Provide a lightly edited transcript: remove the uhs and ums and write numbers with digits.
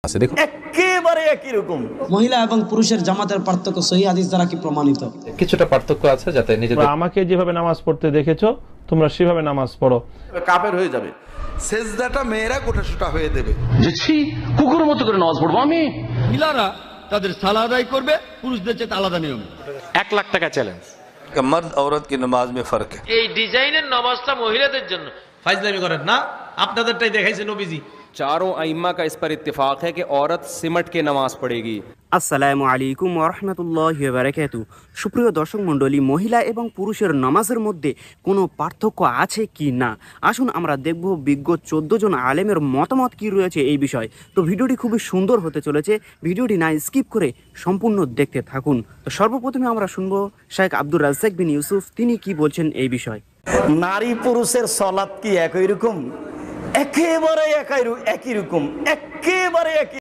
আছে দেখুন একেবারে একই রকম। মহিলা এবং পুরুষের জামাতের পার্থক্য সহিহ হাদিস দ্বারা কি প্রমাণিত? কিছুটা পার্থক্য আছে, যাতে নিজেদের আমাকে যেভাবে নামাজ পড়তে দেখেছো তোমরা সেভাবে নামাজ পড়ো। কাফের হয়ে যাবে। সেজদাটা মেয়েরা গোটাসোটা হয়ে দেবে। কুকুর মতো করে নামাজ পড়বো আমি? মহিলারা তাদের সালাহ আদায় করবে পুরুষদের চেয়ে আলাদা নিয়ম। 1 লাখ টাকা চ্যালেঞ্জ। मर्द औरत की नमाज में फर्क है। এই ডিজাইনের নামাজটা মহিলাদের জন্য। ফাইজলামি করেন না, আপনাদেরটাই দেখাইছে নবীজি। चारों अइम्मा का इस पर इत्तेफाक है कि औरत सिमट के नमाज पढ़ेगी। আসসালামু আলাইকুম ওয়া রাহমাতুল্লাহি ওয়া বারাকাতুহু। সুপ্রিয় দর্শক মণ্ডলী, মহিলা এবং পুরুষের নামাজের মধ্যে কোনো পার্থক্য আছে কি না, আসুন আমরা দেখব বিজ্ঞ 14 জন আলেমের মতামত কি রয়েছে এই বিষয়। তো ভিডিওটি খুবই সুন্দর হতে চলেছে, ভিডিওটি না স্কিপ করে সম্পূর্ণ দেখতে থাকুন। তো সর্বপ্রথমে আমরা শুনবো শেখ আব্দুর রাজ্জাক বিন ইউসুফ, তিনি কি বলছেন এই বিষয়। নারী পুরুষের সালাত কি একই রকম? একেবারে একই রকম, একেবারে একই।